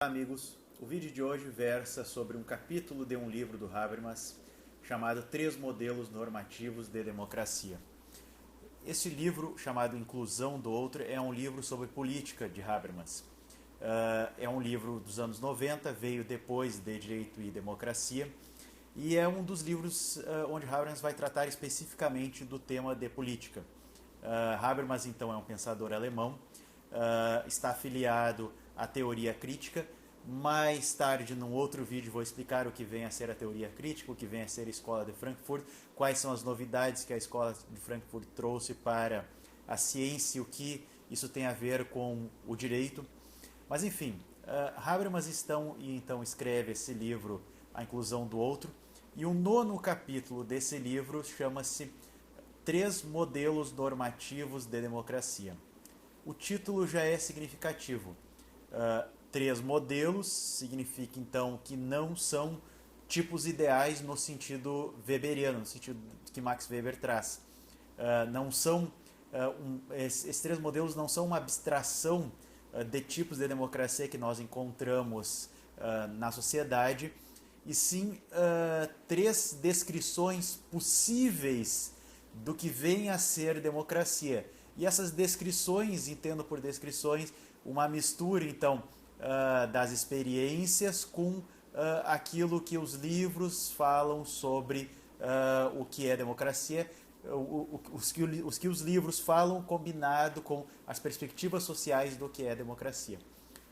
Amigos, o vídeo de hoje versa sobre um capítulo de um livro do Habermas chamado Três Modelos Normativos de Democracia. Esse livro, chamado Inclusão do Outro, é um livro sobre política de Habermas. É um livro dos anos 90, veio depois de Direito e Democracia, e é um dos livros onde Habermas vai tratar especificamente do tema de política. Habermas, então, é um pensador alemão, está afiliado à teoria crítica. Mais tarde, num outro vídeo, vou explicar o que vem a ser a teoria crítica, o que vem a ser a Escola de Frankfurt, quais são as novidades que a Escola de Frankfurt trouxe para a ciência, o que isso tem a ver com o direito. Mas, enfim, Habermas então escreve esse livro, A Inclusão do Outro, e o nono capítulo desse livro chama-se Três Modelos Normativos de Democracia. O título já é significativo. Três modelos significa, então, que não são tipos ideais no sentido weberiano, no sentido que Max Weber traz. Esses três modelos não são uma abstração de tipos de democracia que nós encontramos na sociedade, e sim três descrições possíveis do que vem a ser democracia. E essas descrições, entendo por descrições, uma mistura, então, das experiências com aquilo que os livros falam sobre o que é democracia, os que os livros falam combinado com as perspectivas sociais do que é democracia.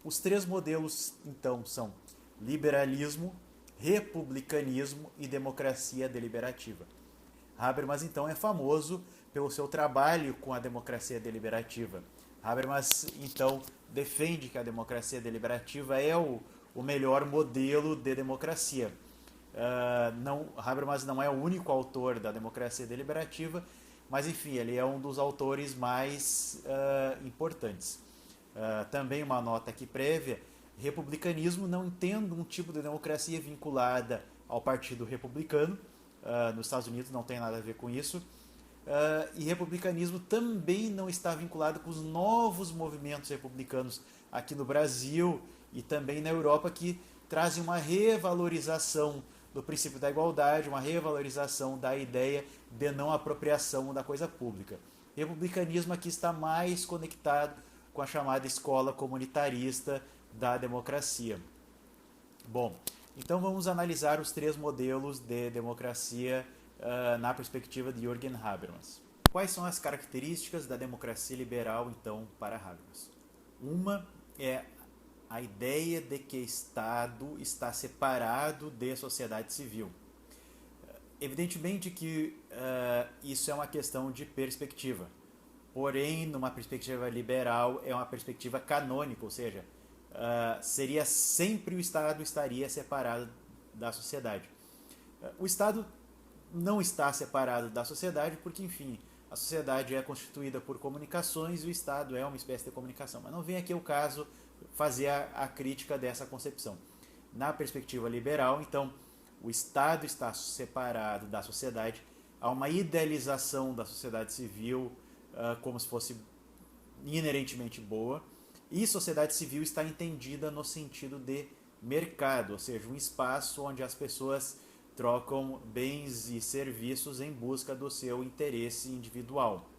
Os três modelos, então, são liberalismo, republicanismo e democracia deliberativa. Habermas, então, é famoso pelo seu trabalho com a democracia deliberativa. Habermas, então, defende que a democracia deliberativa é o melhor modelo de democracia. Habermas não é o único autor da democracia deliberativa, mas, enfim, ele é um dos autores mais importantes. Também uma nota aqui prévia: republicanismo não entendo um tipo de democracia vinculada ao Partido Republicano. Nos Estados Unidos não tem nada a ver com isso. E republicanismo também não está vinculado com os novos movimentos republicanos aqui no Brasil e também na Europa, que trazem uma revalorização do princípio da igualdade, uma revalorização da ideia de não apropriação da coisa pública. Republicanismo aqui está mais conectado com a chamada escola comunitarista da democracia. Bom, então vamos analisar os três modelos de democracia na perspectiva de Jürgen Habermas. Quais são as características da democracia liberal, então, para Habermas? Uma é a ideia de que Estado está separado de sociedade civil. Evidentemente que isso é uma questão de perspectiva, porém, numa perspectiva liberal, é uma perspectiva canônica, ou seja, seria sempre o Estado estaria separado da sociedade. O Estado não está separado da sociedade porque, enfim, a sociedade é constituída por comunicações e o Estado é uma espécie de comunicação. Mas não vem aqui o caso fazer a crítica dessa concepção. Na perspectiva liberal, então, o Estado está separado da sociedade, há uma idealização da sociedade civil como se fosse inerentemente boa, e sociedade civil está entendida no sentido de mercado, ou seja, um espaço onde as pessoas trocam bens e serviços em busca do seu interesse individual.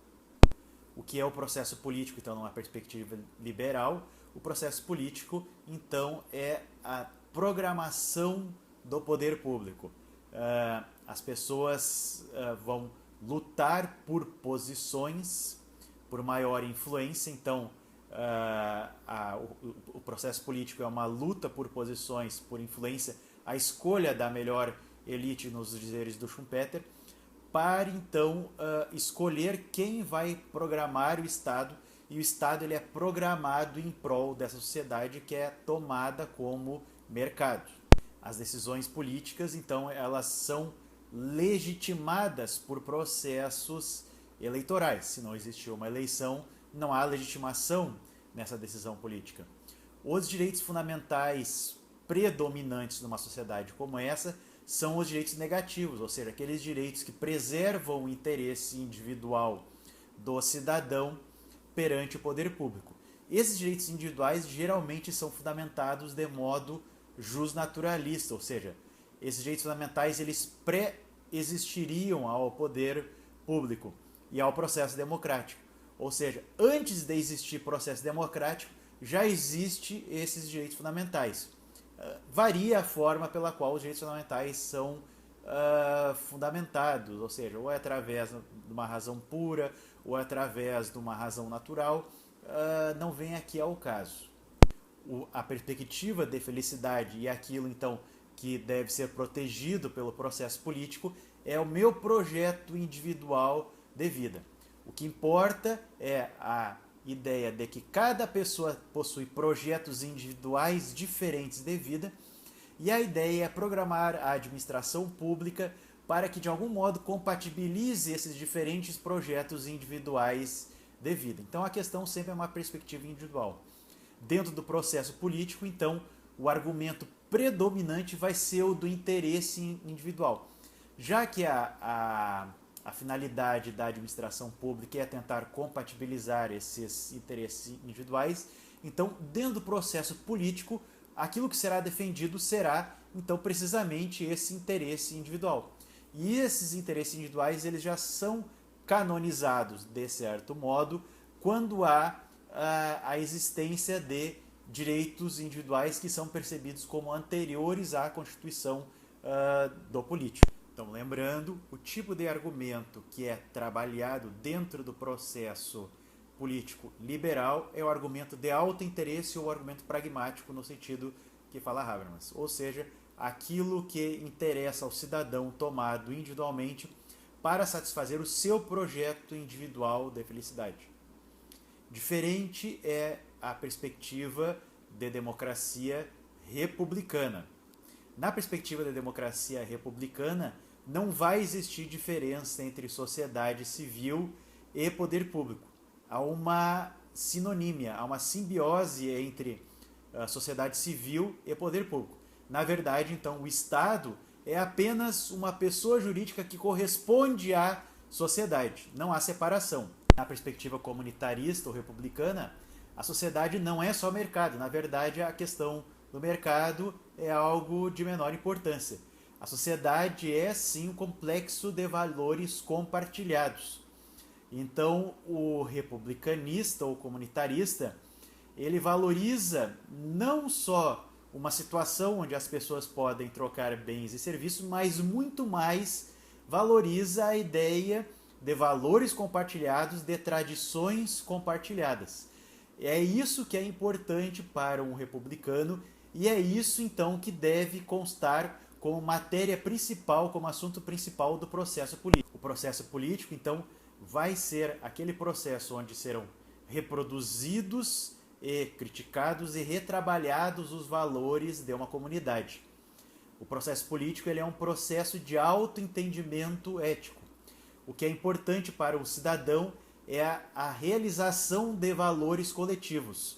O que é o processo político, então, numa perspectiva liberal? O processo político, então, é a programação do poder público. As pessoas vão lutar por posições, por maior influência, então, o processo político é uma luta por posições, por influência, a escolha da melhor elite, nos dizeres do Schumpeter, para então escolher quem vai programar o Estado, e o Estado ele é programado em prol dessa sociedade que é tomada como mercado. As decisões políticas, então, elas são legitimadas por processos eleitorais. Se não existiu uma eleição, não há legitimação nessa decisão política. Os direitos fundamentais predominantes numa sociedade como essa são os direitos negativos, ou seja, aqueles direitos que preservam o interesse individual do cidadão perante o poder público. Esses direitos individuais geralmente são fundamentados de modo justnaturalista, ou seja, esses direitos fundamentais eles pré-existiriam ao poder público e ao processo democrático. Ou seja, antes de existir processo democrático, já existe esses direitos fundamentais. Varia a forma pela qual os direitos fundamentais são fundamentados, ou seja, ou é através de uma razão pura, ou é através de uma razão natural, não vem aqui ao caso. A perspectiva de felicidade e aquilo então que deve ser protegido pelo processo político é o meu projeto individual de vida. O que importa é a ideia de que cada pessoa possui projetos individuais diferentes de vida, e a ideia é programar a administração pública para que de algum modo compatibilize esses diferentes projetos individuais de vida. Então a questão sempre é uma perspectiva individual. Dentro do processo político, então, o argumento predominante vai ser o do interesse individual. Já que a finalidade da administração pública é tentar compatibilizar esses interesses individuais, então, dentro do processo político, aquilo que será defendido será, então, precisamente esse interesse individual. E esses interesses individuais eles já são canonizados, de certo modo, quando há a existência de direitos individuais que são percebidos como anteriores à constituição do político. Então, lembrando, o tipo de argumento que é trabalhado dentro do processo político liberal é o argumento de alto interesse ou o argumento pragmático no sentido que fala Habermas, ou seja, aquilo que interessa ao cidadão tomado individualmente para satisfazer o seu projeto individual de felicidade. Diferente é a perspectiva de democracia republicana. Na perspectiva da democracia republicana, não vai existir diferença entre sociedade civil e poder público. Há uma sinonímia, há uma simbiose entre a sociedade civil e poder público. Na verdade, então, o Estado é apenas uma pessoa jurídica que corresponde à sociedade. Não há separação. Na perspectiva comunitarista ou republicana, a sociedade não é só mercado. Na verdade, a questão do mercado é algo de menor importância. A sociedade é, sim, um complexo de valores compartilhados. Então, o republicanista ou comunitarista, ele valoriza não só uma situação onde as pessoas podem trocar bens e serviços, mas muito mais valoriza a ideia de valores compartilhados, de tradições compartilhadas. É isso que é importante para um republicano e é isso então que deve constar como matéria principal, como assunto principal do processo político. O processo político, então, vai ser aquele processo onde serão reproduzidos e criticados e retrabalhados os valores de uma comunidade. O processo político ele é um processo de autoentendimento ético. O que é importante para o cidadão é a realização de valores coletivos.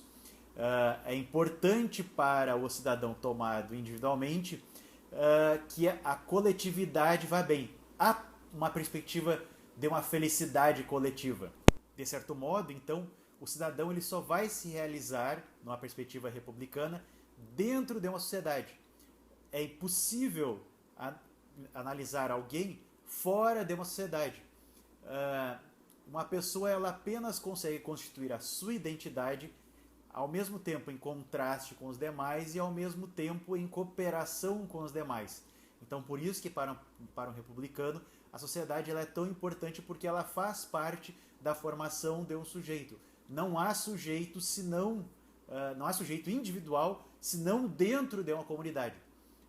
É importante para o cidadão tomado individualmente que a coletividade vá bem. Há uma perspectiva de uma felicidade coletiva. De certo modo, então, o cidadão ele só vai se realizar, numa perspectiva republicana, dentro de uma sociedade. É impossível analisar alguém fora de uma sociedade. Uma pessoa ela apenas consegue constituir a sua identidade ao mesmo tempo em contraste com os demais e ao mesmo tempo em cooperação com os demais. Então, por isso que para um republicano, a sociedade ela é tão importante porque ela faz parte da formação de um sujeito. Não há sujeito não há sujeito individual senão dentro de uma comunidade.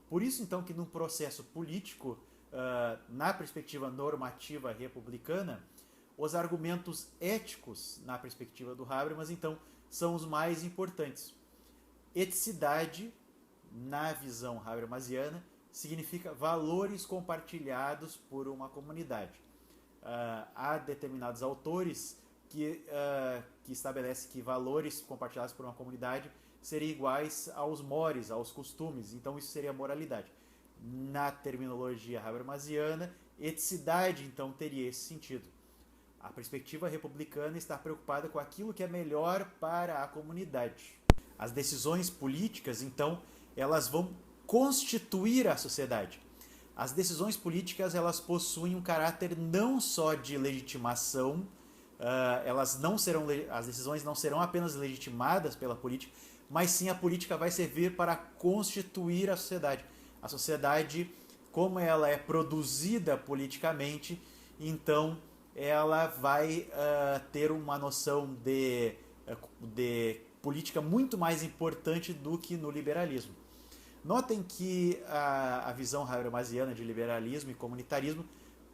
Por isso, então, que num processo político, na perspectiva normativa republicana, os argumentos éticos, na perspectiva do Habermas, então, são os mais importantes. Eticidade, na visão habermasiana, significa valores compartilhados por uma comunidade. Há determinados autores que estabelecem que valores compartilhados por uma comunidade seriam iguais aos mores, aos costumes. Então, isso seria moralidade. Na terminologia habermasiana, eticidade, então, teria esse sentido. A perspectiva republicana está preocupada com aquilo que é melhor para a comunidade. As decisões políticas, então, elas vão constituir a sociedade. As decisões políticas, elas possuem um caráter não só de legitimação, as decisões não serão apenas legitimadas pela política, mas sim a política vai servir para constituir a sociedade. A sociedade, como ela é produzida politicamente, então ela vai ter uma noção de política muito mais importante do que no liberalismo. Notem que a visão habermasiana de liberalismo e comunitarismo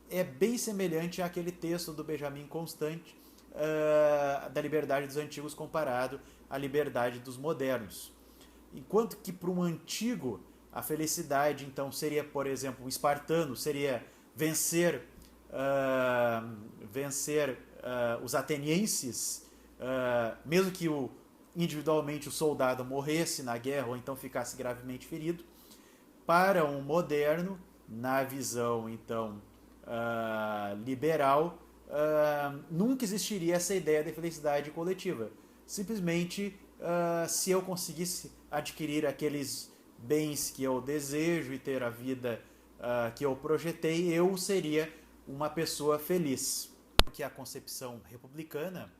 é bem semelhante àquele texto do Benjamin Constant da liberdade dos antigos comparado à liberdade dos modernos. Enquanto que para um antigo a felicidade então seria, por exemplo, o espartano seria vencer os atenienses, mesmo que individualmente o soldado morresse na guerra ou então ficasse gravemente ferido. Para um moderno, na visão então liberal, nunca existiria essa ideia de felicidade coletiva. Simplesmente, se eu conseguisse adquirir aqueles bens que eu desejo e ter a vida que eu projetei, eu seria uma pessoa feliz. Que a concepção republicana,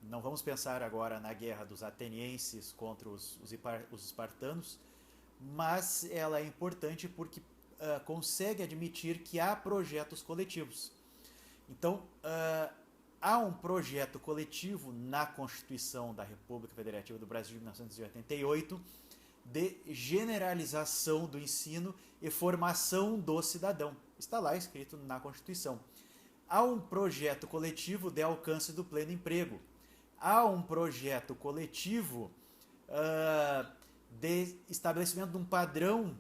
não vamos pensar agora na guerra dos atenienses contra os espartanos, mas ela é importante porque consegue admitir que há projetos coletivos. Então, há um projeto coletivo na Constituição da República Federativa do Brasil de 1988 de generalização do ensino e formação do cidadão. Está lá escrito na Constituição. Há um projeto coletivo de alcance do pleno emprego. Há um projeto coletivo de estabelecimento de um padrão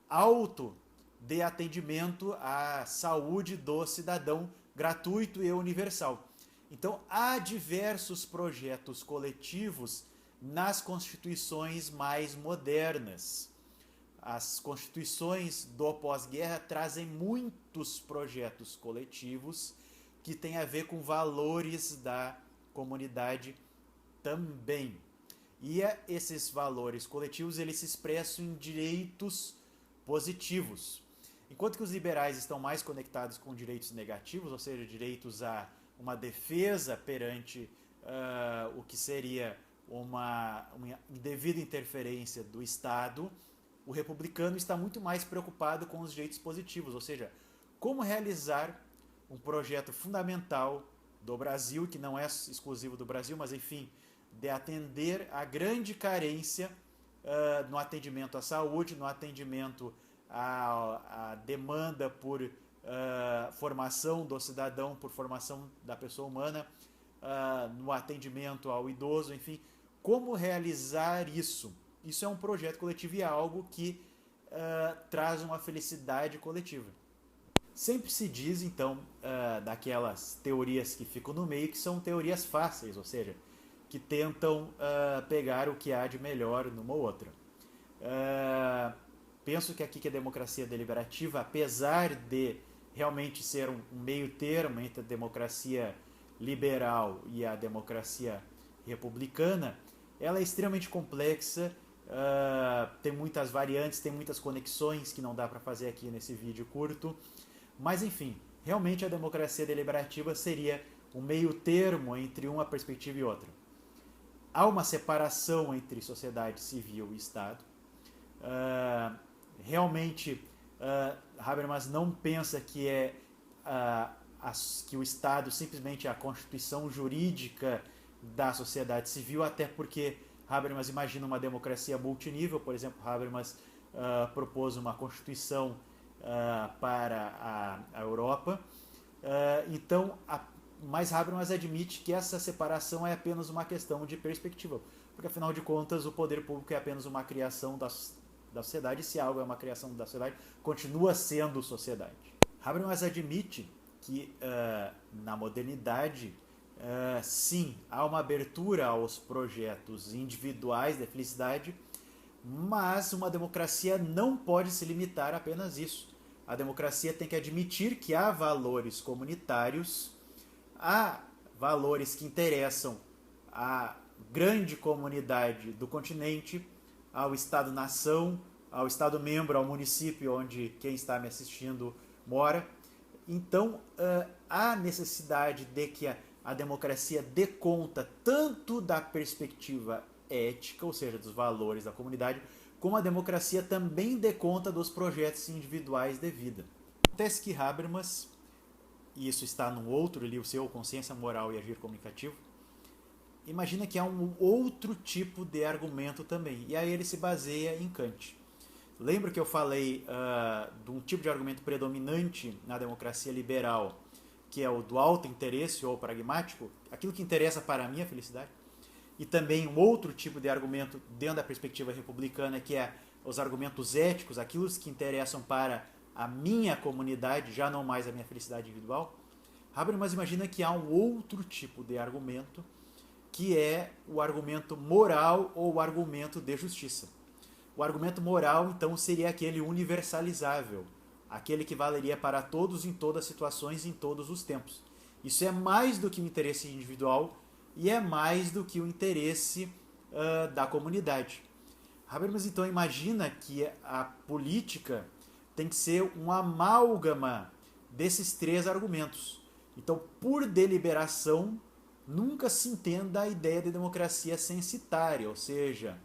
alto de atendimento à saúde do cidadão, gratuito e universal. Então, há diversos projetos coletivos nas constituições mais modernas. As constituições do pós-guerra trazem muitos projetos coletivos que têm a ver com valores da comunidade também. E esses valores coletivos eles se expressam em direitos positivos. Enquanto que os liberais estão mais conectados com direitos negativos, ou seja, direitos a uma defesa perante o que seria uma indevida interferência do Estado, o republicano está muito mais preocupado com os direitos positivos, ou seja, como realizar um projeto fundamental do Brasil, que não é exclusivo do Brasil, mas enfim, de atender a grande carência no atendimento à saúde, no atendimento à demanda por formação do cidadão, por formação da pessoa humana, no atendimento ao idoso, enfim, como realizar isso? Isso é um projeto coletivo e é algo que traz uma felicidade coletiva. Sempre se diz, então, daquelas teorias que ficam no meio, que são teorias fáceis, ou seja, que tentam pegar o que há de melhor numa ou outra. Penso que aqui que a democracia deliberativa, apesar de realmente ser um meio termo entre a democracia liberal e a democracia republicana, ela é extremamente complexa, tem muitas variantes, tem muitas conexões que não dá para fazer aqui nesse vídeo curto, mas enfim, realmente a democracia deliberativa seria um meio termo entre uma perspectiva e outra. Há uma separação entre sociedade civil e Estado. Realmente, Habermas não pensa que que o Estado simplesmente é a constituição jurídica da sociedade civil, até porque Habermas imagina uma democracia multinível. Por exemplo, Habermas propôs uma constituição para a Europa. Mas Habermas admite que essa separação é apenas uma questão de perspectiva, porque afinal de contas o poder público é apenas uma criação da sociedade, e se algo é uma criação da sociedade, continua sendo sociedade. Habermas admite que na modernidade, sim, há uma abertura aos projetos individuais de felicidade, mas uma democracia não pode se limitar a apenas isso. A democracia tem que admitir que há valores comunitários, há valores que interessam à grande comunidade do continente, ao Estado-nação, ao Estado-membro, ao município onde quem está me assistindo mora. Então, há necessidade de que a democracia dê conta tanto da perspectiva ética, ou seja, dos valores da comunidade, como a democracia também dê conta dos projetos individuais de vida. Acontece que Habermas, e isso está num outro livro seu, Consciência Moral e Agir Comunicativo, imagina que há um outro tipo de argumento também, e aí ele se baseia em Kant. Lembra que eu falei de um tipo de argumento predominante na democracia liberal, que é o do alto interesse ou pragmático, aquilo que interessa para a minha felicidade? E também um outro tipo de argumento dentro da perspectiva republicana, que é os argumentos éticos, aquilo que interessam para a minha comunidade, já não mais a minha felicidade individual. Habermas imagina que há um outro tipo de argumento, que é o argumento moral ou o argumento de justiça. O argumento moral, então, seria aquele universalizável, aquele que valeria para todos em todas as situações e em todos os tempos. Isso é mais do que o interesse individual e é mais do que o interesse da comunidade. Habermas, então, imagina que a política tem que ser um amálgama desses três argumentos. Então, por deliberação, nunca se entenda a ideia de democracia censitária, ou seja,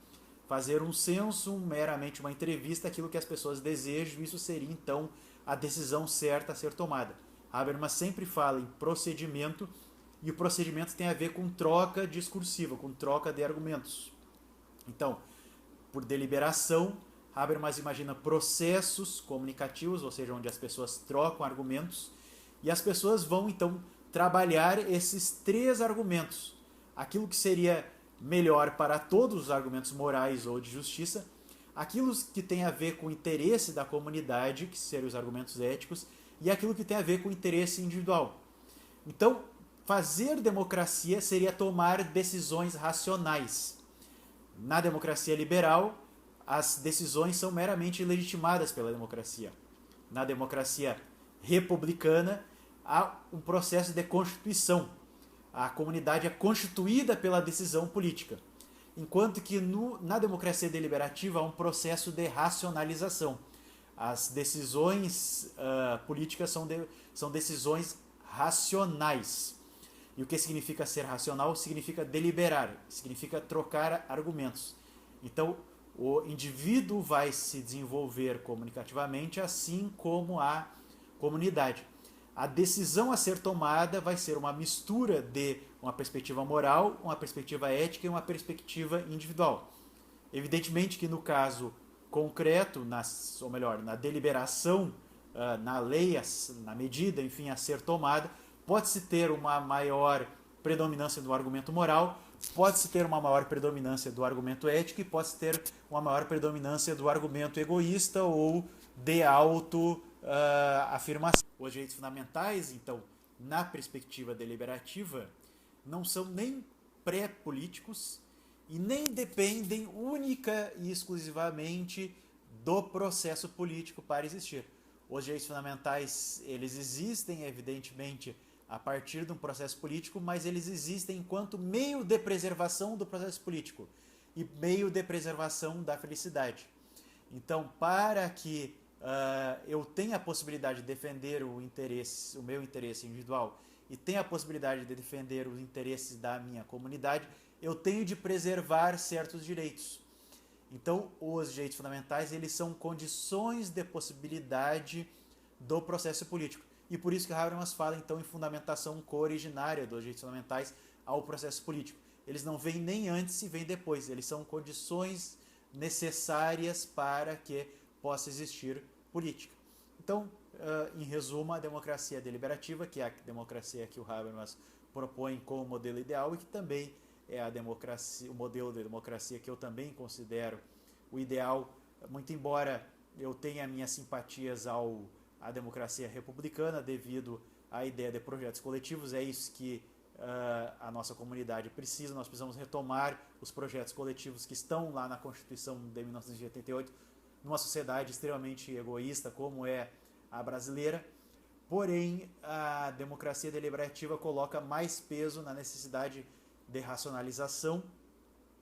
fazer um censo, meramente uma entrevista, aquilo que as pessoas desejam, isso seria então a decisão certa a ser tomada. Habermas sempre fala em procedimento, e o procedimento tem a ver com troca discursiva, com troca de argumentos. Então, por deliberação, Habermas imagina processos comunicativos, ou seja, onde as pessoas trocam argumentos, e as pessoas vão então trabalhar esses três argumentos. Aquilo que seria melhor para todos os argumentos morais ou de justiça, aquilo que tem a ver com o interesse da comunidade, que seriam os argumentos éticos, e aquilo que tem a ver com o interesse individual. Então, fazer democracia seria tomar decisões racionais. Na democracia liberal, as decisões são meramente legitimadas pela democracia. Na democracia republicana, há um processo de constituição. A comunidade é constituída pela decisão política. Enquanto que na democracia deliberativa há um processo de racionalização. As decisões políticas são decisões racionais. E o que significa ser racional? Significa deliberar, significa trocar argumentos. Então, o indivíduo vai se desenvolver comunicativamente, assim como a comunidade. A decisão a ser tomada vai ser uma mistura de uma perspectiva moral, uma perspectiva ética e uma perspectiva individual. Evidentemente que no caso concreto, ou melhor, na deliberação, na lei, na medida, enfim, a ser tomada, pode-se ter uma maior predominância do argumento moral, pode-se ter uma maior predominância do argumento ético e pode-se ter uma maior predominância do argumento egoísta ou de auto-afirmação. Os direitos fundamentais, então, na perspectiva deliberativa, não são nem pré-políticos e nem dependem única e exclusivamente do processo político para existir. Os direitos fundamentais, eles existem, evidentemente, a partir de um processo político, mas eles existem enquanto meio de preservação do processo político e meio de preservação da felicidade. Então, para que eu tenha a possibilidade de defender o meu interesse individual e tenha a possibilidade de defender os interesses da minha comunidade, eu tenho de preservar certos direitos. Então, os direitos fundamentais, eles são condições de possibilidade do processo político. E por isso que Habermas fala, então, em fundamentação cooriginária dos direitos fundamentais ao processo político. Eles não vêm nem antes e vêm depois. Eles são condições necessárias para que possa existir política. Então, em resumo, a democracia deliberativa, que é a democracia que o Habermas propõe como modelo ideal e que também é o modelo de democracia que eu também considero o ideal, muito embora eu tenha minhas simpatias à democracia republicana devido à ideia de projetos coletivos. É isso que a nossa comunidade precisa. Nós precisamos retomar os projetos coletivos que estão lá na Constituição de 1988, numa sociedade extremamente egoísta como é à brasileira, porém a democracia deliberativa coloca mais peso na necessidade de racionalização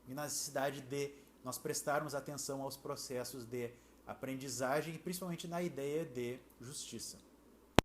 e na necessidade de nós prestarmos atenção aos processos de aprendizagem e principalmente na ideia de justiça.